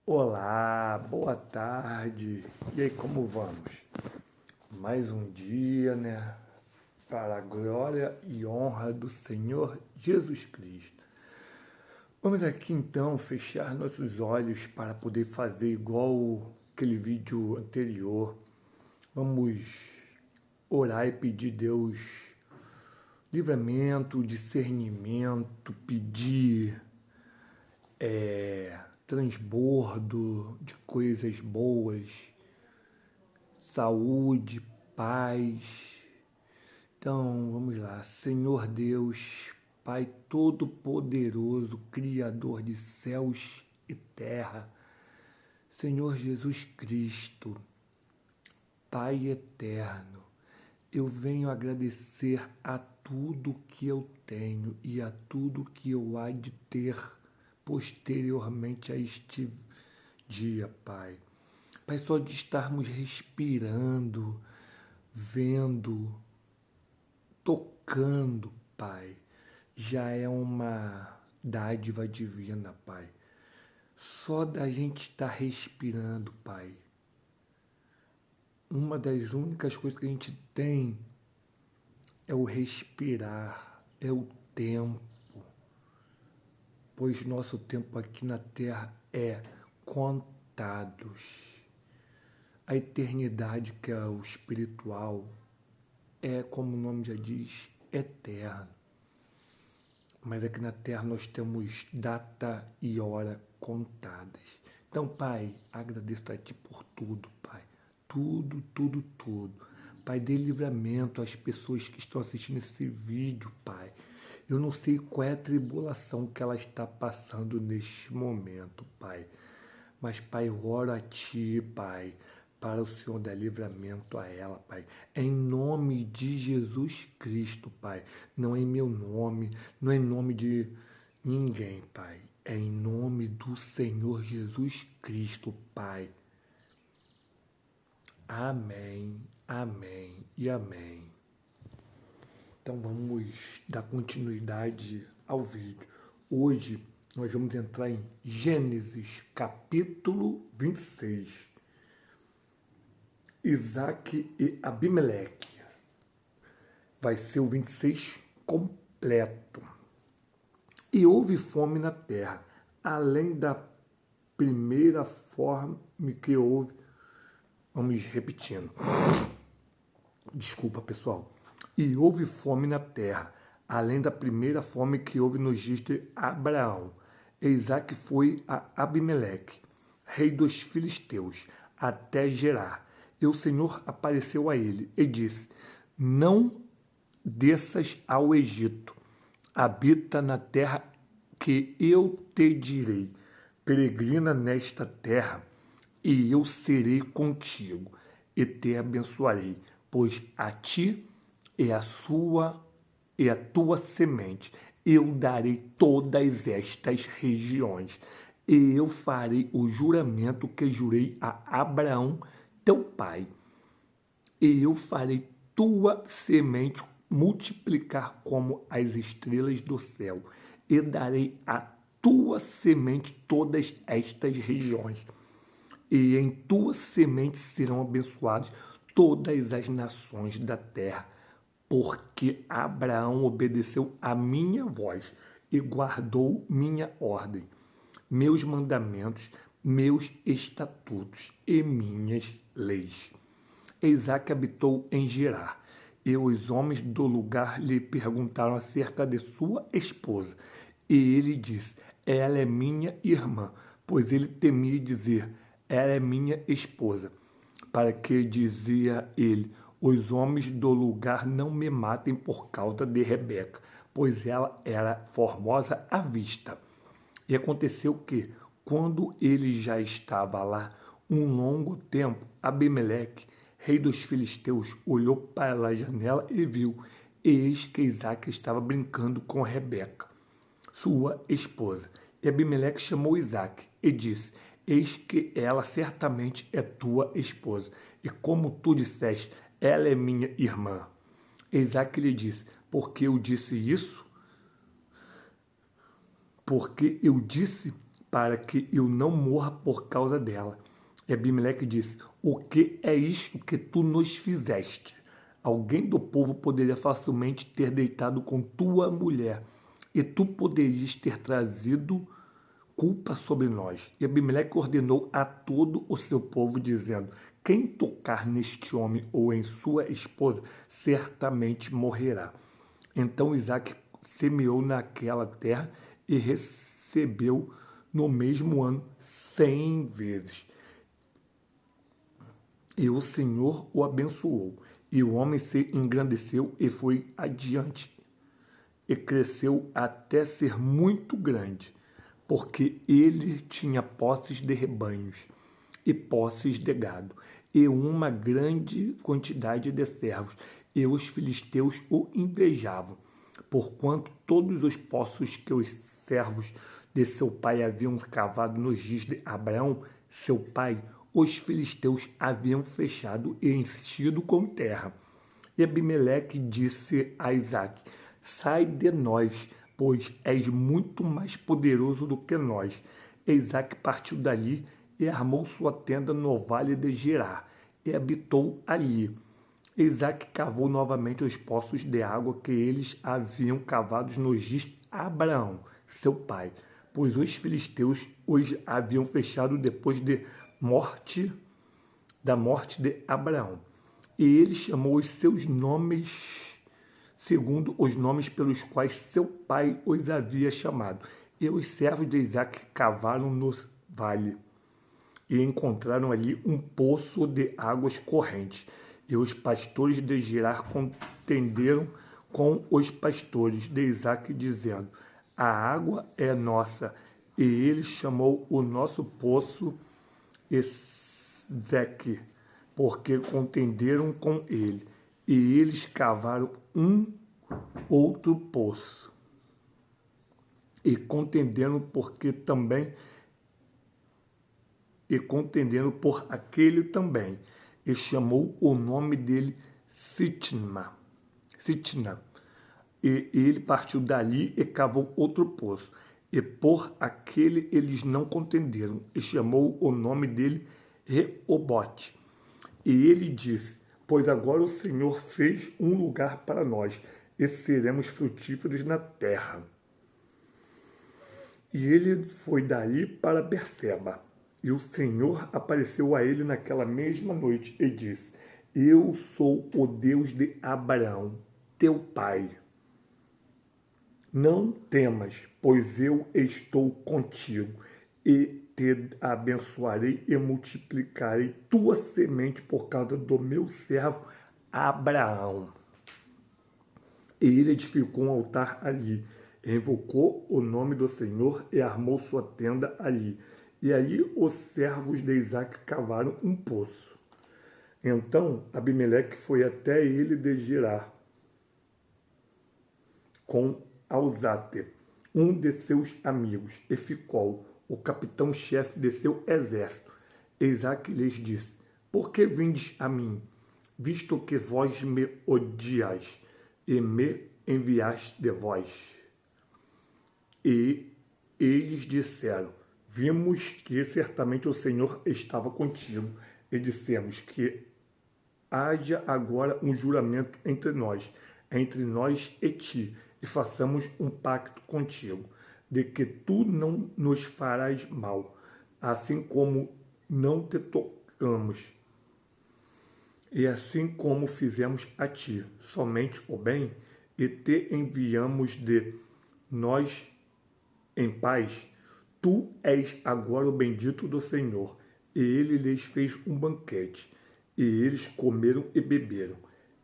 Olá, boa tarde. E aí, como vamos? Mais um dia, né? Para a glória e honra do Senhor Jesus Cristo. Vamos aqui então fechar nossos olhos para poder fazer igual aquele vídeo anterior. Vamos orar e pedir a Deus livramento, discernimento, pedir transbordo de coisas boas, saúde, paz. Então, vamos lá. Senhor Deus, Pai Todo-Poderoso, Criador de céus e terra, Senhor Jesus Cristo, Pai eterno, eu venho agradecer a tudo que eu tenho e a tudo que eu há de ter posteriormente a este dia, Pai. Pai, só de estarmos respirando, vendo, tocando, Pai, já é uma dádiva divina, Pai. Só da gente estar respirando, Pai. Uma das únicas coisas que a gente tem é o respirar, é o tempo, pois nosso tempo aqui na Terra é contados. A eternidade, que é o espiritual, é, como o nome já diz, eterno. Mas aqui na Terra nós temos data e hora contadas. Então, Pai, agradeço a Ti por tudo, Pai. Tudo, tudo, tudo. Pai, dê livramento às pessoas que estão assistindo esse vídeo, Pai. Eu não sei qual é a tribulação que ela está passando neste momento, Pai. Mas, Pai, eu oro a Ti, Pai, para o Senhor dar livramento a ela, Pai. Em nome de Jesus Cristo, Pai. Não é em meu nome, não é em nome de ninguém, Pai. É em nome do Senhor Jesus Cristo, Pai. Amém, amém e amém. Então vamos dar continuidade ao vídeo. Hoje nós vamos entrar em Gênesis capítulo 26. Isaac e Abimeleque. Vai ser o 26 completo. E houve fome na terra, além da primeira fome que houve. Vamos repetindo. Desculpa, pessoal. E houve fome na terra, além da primeira fome que houve nos dias de Abraão. E Isaac foi a Abimeleque, rei dos filisteus, até Gerar. E o Senhor apareceu a ele e disse: Não desças ao Egito, habita na terra que eu te direi, peregrina nesta terra, e eu serei contigo, e te abençoarei, pois a ti e a tua semente eu darei todas estas regiões, e eu farei o juramento que jurei a Abraão, teu pai, e eu farei tua semente multiplicar como as estrelas do céu, e darei a tua semente todas estas regiões, e em tua semente serão abençoadas todas as nações da terra, porque Abraão obedeceu a minha voz e guardou minha ordem, meus mandamentos, meus estatutos e minhas leis. Isaac habitou em Gerar, e os homens do lugar lhe perguntaram acerca de sua esposa. E ele disse: Ela é minha irmã, pois ele temia dizer: Ela é minha esposa. Para que, dizia ele, os homens do lugar não me matem por causa de Rebeca, pois ela era formosa à vista. E aconteceu que, quando ele já estava lá um longo tempo, Abimeleque, rei dos filisteus, olhou para a janela e viu, e eis que Isaac estava brincando com Rebeca, sua esposa. E Abimeleque chamou Isaac e disse: Eis que ela certamente é tua esposa, e como tu disseste, ela é minha irmã. Isaac lhe disse: Porque eu disse isso? Porque eu disse para que eu não morra por causa dela. E Abimeleque disse: o que é isto que tu nos fizeste? Alguém do povo poderia facilmente ter deitado com tua mulher, e tu poderias ter trazido culpa sobre nós. E Abimeleque ordenou a todo o seu povo, dizendo: quem tocar neste homem ou em sua esposa, certamente morrerá. Então Isaque semeou naquela terra e recebeu no mesmo ano 100 vezes. E o Senhor o abençoou. E o homem se engrandeceu e foi adiante. E cresceu até ser muito grande, porque ele tinha posses de rebanhos e posses de gado, e uma grande quantidade de servos, e os filisteus o invejavam, porquanto todos os poços que os servos de seu pai haviam cavado nos dias de Abraão, seu pai, os filisteus haviam fechado e enchido com terra. E Abimeleque disse a Isaque: sai de nós, pois és muito mais poderoso do que nós. E Isaque partiu dali e armou sua tenda no vale de Gerar, e habitou ali. Isaque cavou novamente os poços de água que eles haviam cavados nos dias de Abraão, seu pai, pois os filisteus os haviam fechado depois da morte de Abraão. E ele chamou os seus nomes segundo os nomes pelos quais seu pai os havia chamado. E os servos de Isaque cavaram no vale e encontraram ali um poço de águas correntes. E os pastores de Gerar contenderam com os pastores de Isaque, dizendo: a água é nossa. E ele chamou o nosso poço Ezeque, porque contenderam com ele. E eles cavaram um outro poço, e contenderam por aquele também, e chamou o nome dele Sitna. E ele partiu dali e cavou outro poço, e por aquele eles não contenderam, e chamou o nome dele Reobote. E ele disse: pois agora o Senhor fez um lugar para nós, e seremos frutíferos na terra. E ele foi dali para Berseba. E o Senhor apareceu a ele naquela mesma noite e disse: eu sou o Deus de Abraão, teu pai. Não temas, pois eu estou contigo, e te abençoarei e multiplicarei tua semente por causa do meu servo Abraão. E ele edificou um altar ali, invocou o nome do Senhor e armou sua tenda ali. E ali os servos de Isaque cavaram um poço. Então Abimeleque foi até ele de Gerar com Alzate, um de seus amigos, e ficou o capitão-chefe de seu exército. Isaque lhes disse: por que vindes a mim, visto que vós me odiais, e me enviaste de vós? E eles disseram: vimos que certamente o Senhor estava contigo, e dissemos que haja agora um juramento entre nós e ti, e façamos um pacto contigo, de que tu não nos farás mal, assim como não te tocamos, e assim como fizemos a ti, somente o bem, e te enviamos de nós em paz. Tu és agora o bendito do Senhor. E ele lhes fez um banquete, e eles comeram e beberam.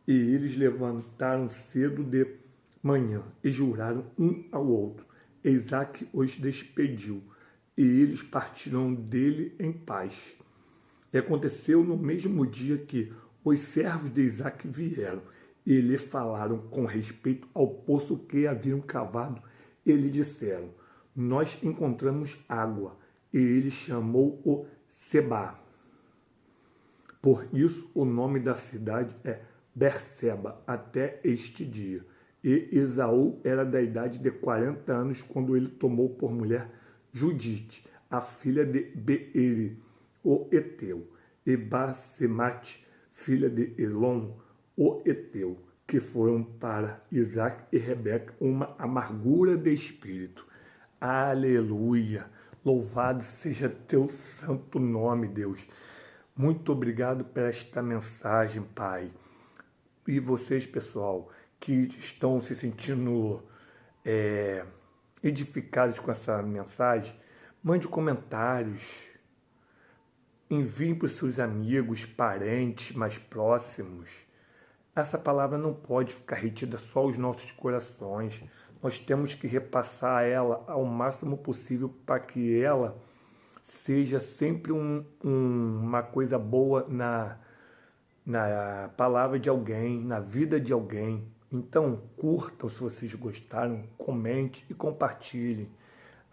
E eles levantaram cedo de manhã e juraram um ao outro. Isaque os despediu, e eles partiram dele em paz. E aconteceu no mesmo dia que os servos de Isaque vieram e lhe falaram com respeito ao poço que haviam cavado, e lhe disseram: nós encontramos água. E ele chamou o Seba. Por isso o nome da cidade é Berseba até este dia. E Esaú era da idade de 40 anos quando ele tomou por mulher Judite, a filha de Beeri, o Eteu, e Basemate, filha de Elon, o Eteu, que foram para Isaac e Rebeca uma amargura de espírito. Aleluia! Louvado seja teu santo nome, Deus. Muito obrigado por esta mensagem, Pai. E vocês, pessoal, que estão se sentindo edificados com essa mensagem, mande comentários, envie para os seus amigos, parentes mais próximos. Essa palavra não pode ficar retida só aos nossos corações. Nós temos que repassar ela ao máximo possível para que ela seja sempre uma coisa boa na palavra de alguém, na vida de alguém. Então, curtam se vocês gostaram, comente e compartilhem.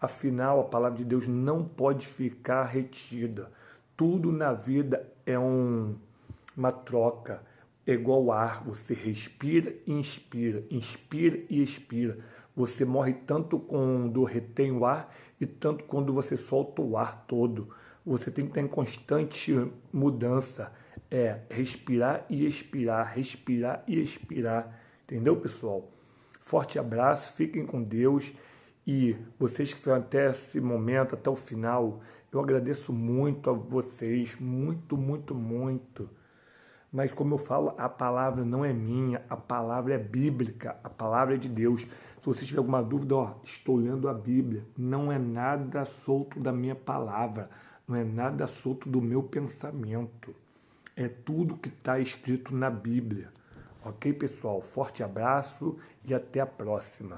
Afinal, a palavra de Deus não pode ficar retida. Tudo na vida é uma troca. É igual ar, você respira e inspira e expira. Você morre tanto quando retém o ar e tanto quando você solta o ar todo. Você tem que estar em constante mudança. Respirar e expirar, respirar e expirar. Entendeu, pessoal? Forte abraço, fiquem com Deus. E vocês que foram até esse momento, até o final, eu agradeço muito a vocês, muito, muito, muito. Mas como eu falo, a palavra não é minha, a palavra é bíblica, a palavra é de Deus. Se você tiver alguma dúvida, estou lendo a Bíblia. Não é nada solto da minha palavra, não é nada solto do meu pensamento. É tudo que está escrito na Bíblia. Ok, pessoal? Forte abraço e até a próxima.